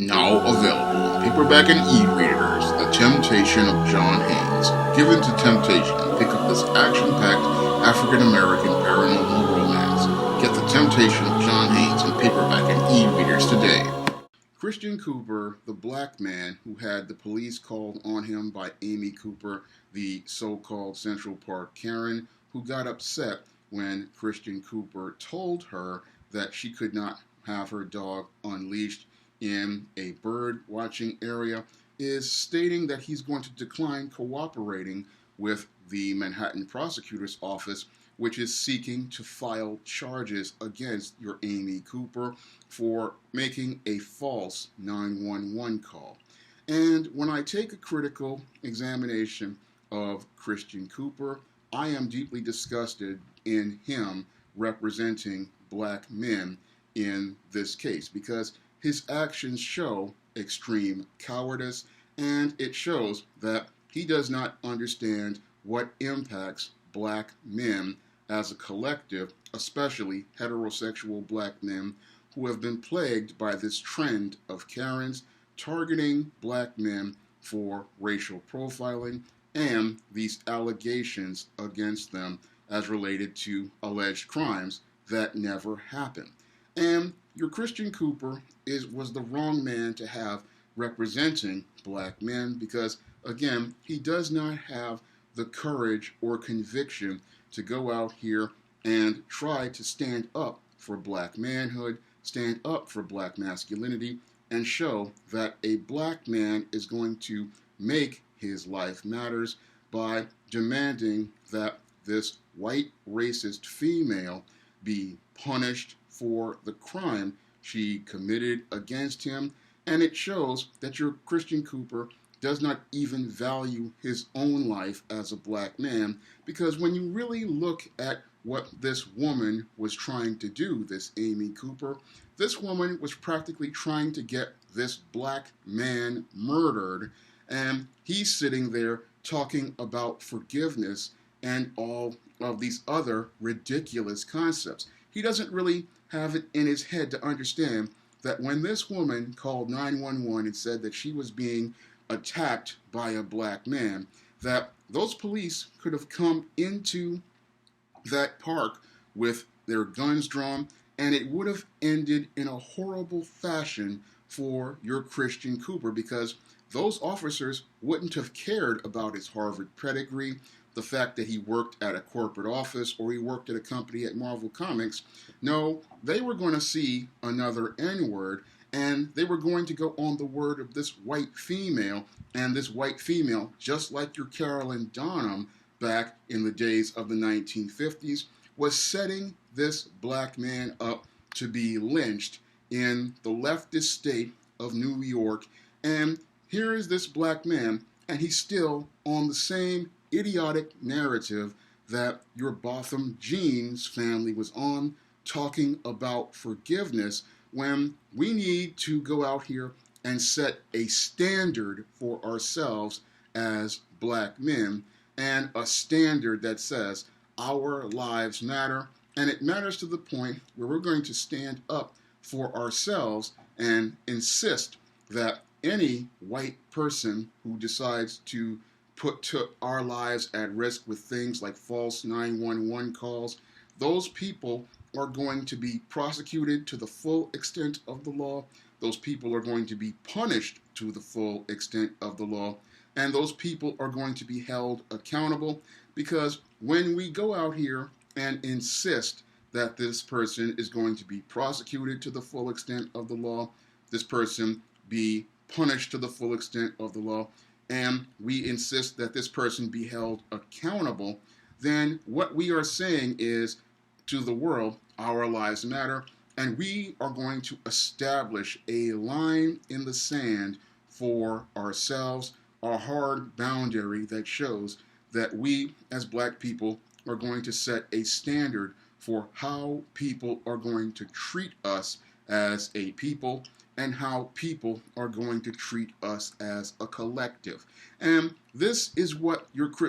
Now available in paperback and e-readers, The Temptation of John Haynes. Given to temptation, pick up this action-packed African-American paranormal romance. Get The Temptation of John Haynes in paperback and e-readers today. Christian Cooper, the black man who had the police called on him by Amy Cooper, the so-called Central Park Karen, who got upset when Christian Cooper told her that she could not have her dog unleashed in a bird watching area, is stating that he's going to decline cooperating with the Manhattan Prosecutor's Office, which is seeking to file charges against your Amy Cooper for making a false 911 call. And when I take a critical examination of Christian Cooper, I am deeply disgusted in him representing black men in this case, because his actions show extreme cowardice, and it shows that he does not understand what impacts black men as a collective, especially heterosexual black men who have been plagued by this trend of Karens targeting black men for racial profiling and these allegations against them as related to alleged crimes that never happened. And your Christian Cooper was the wrong man to have representing black men because, again, he does not have the courage or conviction to go out here and try to stand up for black manhood, stand up for black masculinity, and show that a black man is going to make his life matters by demanding that this white racist female be punished for the crime she committed against him. And it shows that your Christian Cooper does not even value his own life as a black man, because when you really look at what this woman was trying to do, this Amy Cooper, this woman was practically trying to get this black man murdered, and he's sitting there talking about forgiveness and all of these other ridiculous concepts. He doesn't really have it in his head to understand that when this woman called 911 and said that she was being attacked by a black man, that those police could have come into that park with their guns drawn, and it would have ended in a horrible fashion for your Christian Cooper, because those officers wouldn't have cared about his Harvard pedigree, the fact that he worked at a corporate office or he worked at a company at Marvel Comics. No, they were going to see another N-word, and they were going to go on the word of this white female, and this white female, just like your Carolyn Donham back in the days of the 1950s, was setting this black man up to be lynched in the leftist state of New York. And here is this black man, and he's still on the same idiotic narrative that your Botham Jeans family was on, talking about forgiveness, when we need to go out here and set a standard for ourselves as black men, and a standard that says our lives matter, and it matters to the point where we're going to stand up for ourselves and insist that any white person who decides to put our lives at risk with things like false 911 calls, those people are going to be prosecuted to the full extent of the law. Those people are going to be punished to the full extent of the law. And those people are going to be held accountable, because when we go out here and insist that this person is going to be prosecuted to the full extent of the law, this person be punished to the full extent of the law, and we insist that this person be held accountable, then what we are saying is to the world, our lives matter, and we are going to establish a line in the sand for ourselves, a hard boundary that shows that we as black people are going to set a standard for how people are going to treat us as a people, and how people are going to treat us as a collective. And this is what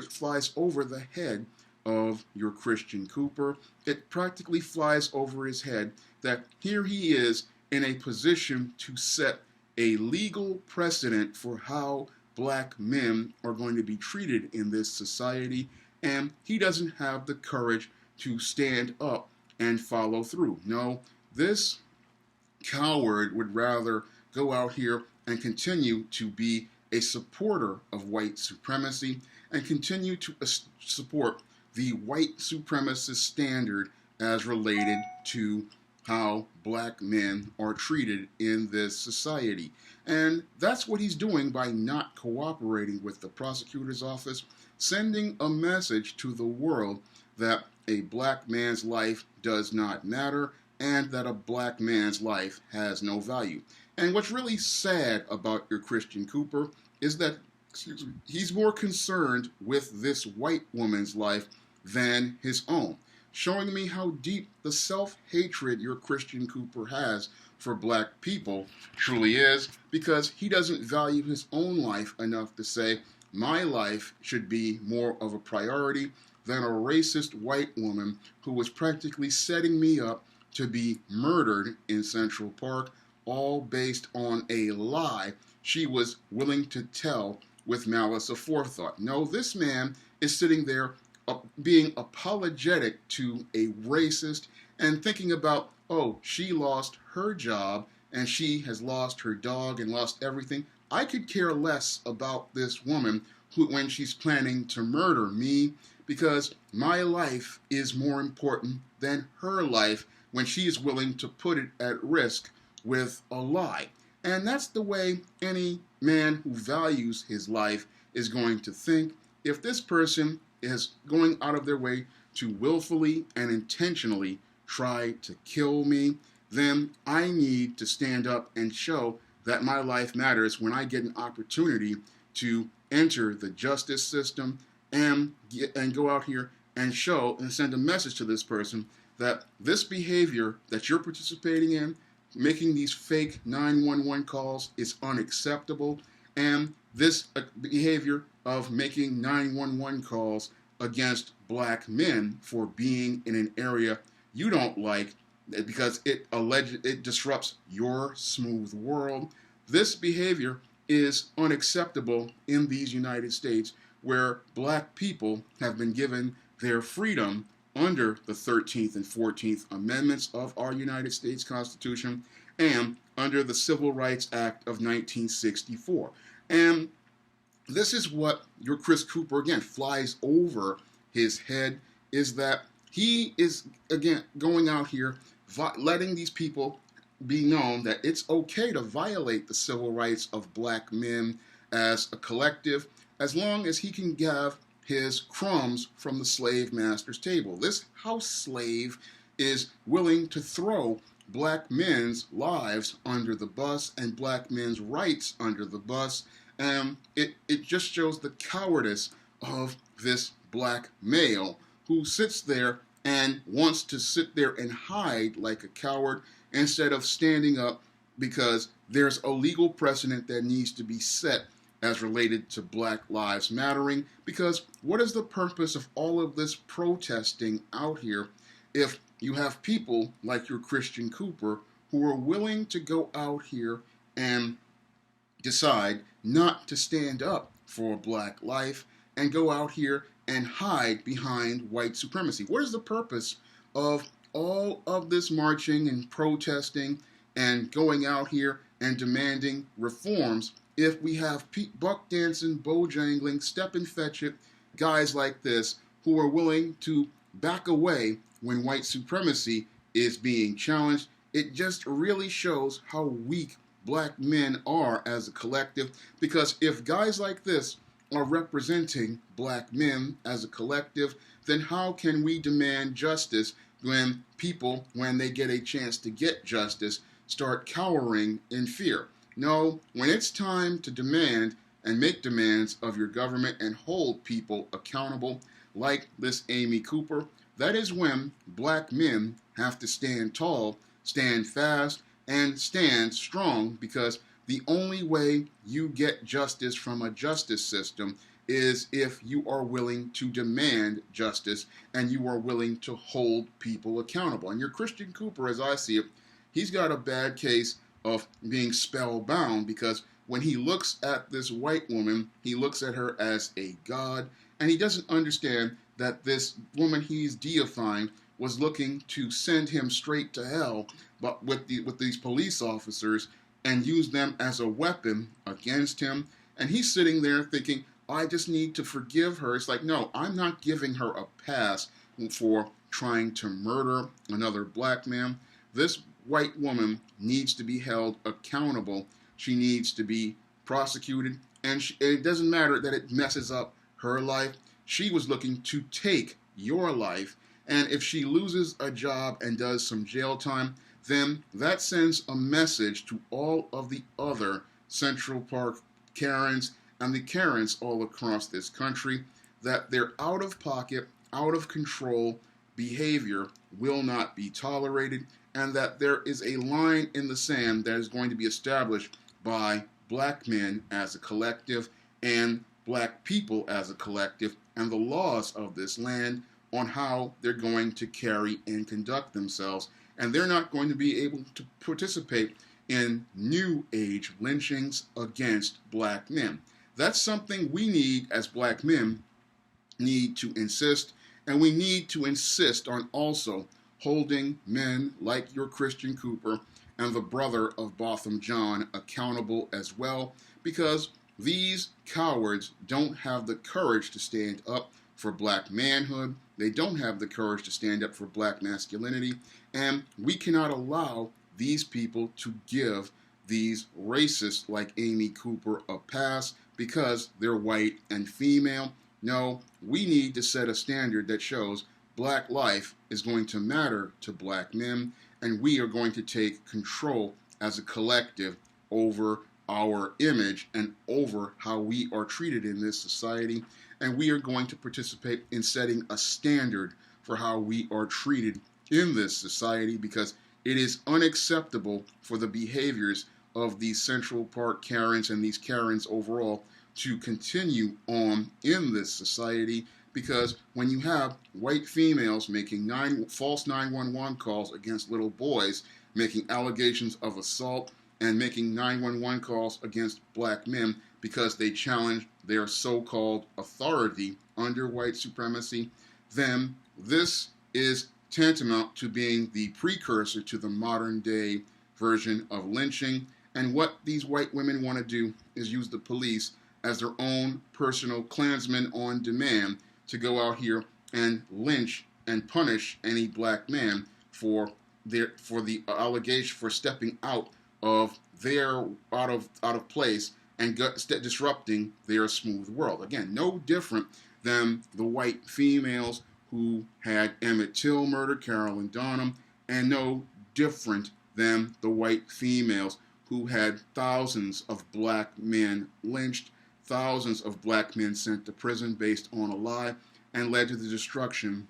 flies over the head of your Christian Cooper. It practically flies over his head that here he is in a position to set a legal precedent for how black men are going to be treated in this society, and he doesn't have the courage to stand up and follow through. No, this coward would rather go out here and continue to be a supporter of white supremacy and continue to support the white supremacist standard as related to how black men are treated in this society. And that's what he's doing by not cooperating with the prosecutor's office, sending a message to the world that a black man's life does not matter and that a black man's life has no value. And what's really sad about your Christian Cooper is that he's more concerned with this white woman's life than his own, showing me how deep the self-hatred your Christian Cooper has for black people truly is, because he doesn't value his own life enough to say, my life should be more of a priority than a racist white woman who was practically setting me up to be murdered in Central Park, all based on a lie she was willing to tell with malice aforethought. No, this man is sitting there being apologetic to a racist and thinking about, oh, she lost her job and she has lost her dog and lost everything. I could care less about this woman when she's planning to murder me, because my life is more important than her life when she is willing to put it at risk with a lie. And that's the way any man who values his life is going to think. If this person is going out of their way to willfully and intentionally try to kill me, then I need to stand up and show that my life matters when I get an opportunity to enter the justice system and go out here and show and send a message to this person that this behavior that you're participating in, making these fake 911 calls, is unacceptable, and this behavior of making 911 calls against black men for being in an area you don't like because it disrupts your smooth world. This behavior is unacceptable in these United States, where black people have been given their freedom under the 13th and 14th Amendments of our United States Constitution and under the Civil Rights Act of 1964. And this is what your Chris Cooper, again, flies over his head, is that he is, again, going out here, letting these people be known that it's okay to violate the civil rights of black men as a collective, as long as he can have his crumbs from the slave master's table. This house slave is willing to throw black men's lives under the bus and black men's rights under the bus. And it just shows the cowardice of this black male who sits there and wants to sit there and hide like a coward instead of standing up, because there's a legal precedent that needs to be set as related to Black Lives Mattering. Because what is the purpose of all of this protesting out here if you have people like your Christian Cooper who are willing to go out here and decide not to stand up for black life and go out here and hide behind white supremacy? What is the purpose of all of this marching and protesting and going out here and demanding reforms if we have buck dancing, bojangling, step and fetch it guys like this who are willing to back away when white supremacy is being challenged? It just really shows how weak black men are as a collective, because if guys like this are representing black men as a collective, then how can we demand justice when people, when they get a chance to get justice, start cowering in fear? No, when it's time to demand and make demands of your government and hold people accountable, like this Amy Cooper, that is when black men have to stand tall, stand fast, and stand strong, because the only way you get justice from a justice system is if you are willing to demand justice and you are willing to hold people accountable. And your Christian Cooper, as I see it, he's got a bad case of being spellbound, because when he looks at this white woman, he looks at her as a god, and he doesn't understand that this woman he's deifying was looking to send him straight to hell, but with these police officers, and use them as a weapon against him. And he's sitting there thinking, I just need to forgive her. It's like, no, I'm not giving her a pass for trying to murder another black man. This white woman needs to be held accountable. She needs to be prosecuted, and it doesn't matter that it messes up her life. She was looking to take your life, and if she loses a job and does some jail time, then that sends a message to all of the other Central Park Karens and the Karens all across this country that their out-of-pocket, out-of-control behavior will not be tolerated, and that there is a line in the sand that is going to be established by black men as a collective and black people as a collective, and the laws of this land on how they're going to carry and conduct themselves. And they're not going to be able to participate in new age lynchings against black men. That's something we need as black men need to insist, and we need to insist on also holding men like your Christian Cooper and the brother of Botham Jean accountable as well, because these cowards don't have the courage to stand up for black manhood. They don't have the courage to stand up for black masculinity, and we cannot allow these people to give these racists like Amy Cooper a pass because they're white and female. No, we need to set a standard that shows black life is going to matter to black men, and we are going to take control as a collective over our image and over how we are treated in this society, and we are going to participate in setting a standard for how we are treated in this society, because it is unacceptable for the behaviors of these Central Park Karens and these Karens overall to continue on in this society, because when you have white females making false 911 calls against little boys, making allegations of assault, and making 911 calls against black men because they challenge their so-called authority under white supremacy, then this is tantamount to being the precursor to the modern day version of lynching. And what these white women want to do is use the police as their own personal Klansmen on demand to go out here and lynch and punish any black man for the allegation for stepping out of place and disrupting their smooth world. Again, no different than the white females who had Emmett Till murder Carolyn Donham, and no different than the white females who had thousands of black men lynched, thousands of black men sent to prison based on a lie, and led to the destruction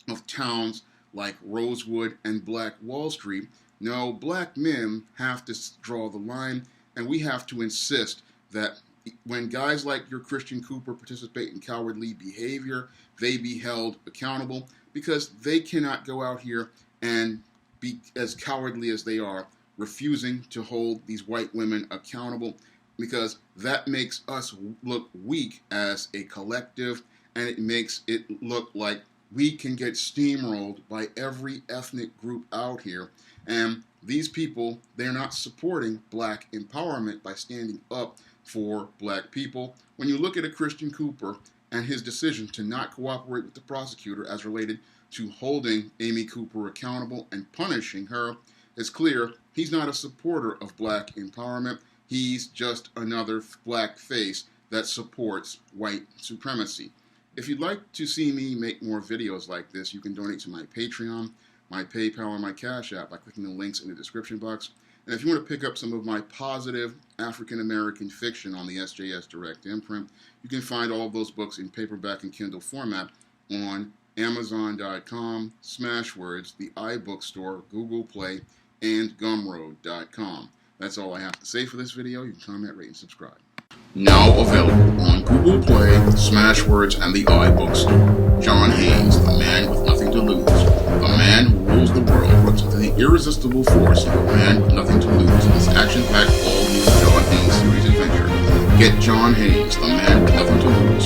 of towns like Rosewood and Black Wall Street. No, black men have to draw the line, and we have to insist that when guys like your Christian Cooper participate in cowardly behavior, they be held accountable, because they cannot go out here and be as cowardly as they are, refusing to hold these white women accountable, because that makes us look weak as a collective, and it makes it look like we can get steamrolled by every ethnic group out here. And these people, they're not supporting black empowerment by standing up for black people. When you look at a Christian Cooper and his decision to not cooperate with the prosecutor as related to holding Amy Cooper accountable and punishing her, it's clear he's not a supporter of black empowerment. He's just another black face that supports white supremacy. If you'd like to see me make more videos like this, you can donate to my Patreon, my PayPal, or my Cash App by clicking the links in the description box. And if you want to pick up some of my positive African-American fiction on the SJS Direct imprint, you can find all of those books in paperback and Kindle format on Amazon.com, Smashwords, the iBookstore, Google Play, and Gumroad.com. That's all I have to say for this video. You can comment, rate, and subscribe. Now available on Google Play, Smashwords, and the iBookstore. John Haynes, the man with nothing to lose. The man who rules the world, looks into the the irresistible force of a man with nothing to lose in this action-packed all-new John Haynes series adventure. Get John Haynes, the man with nothing to lose,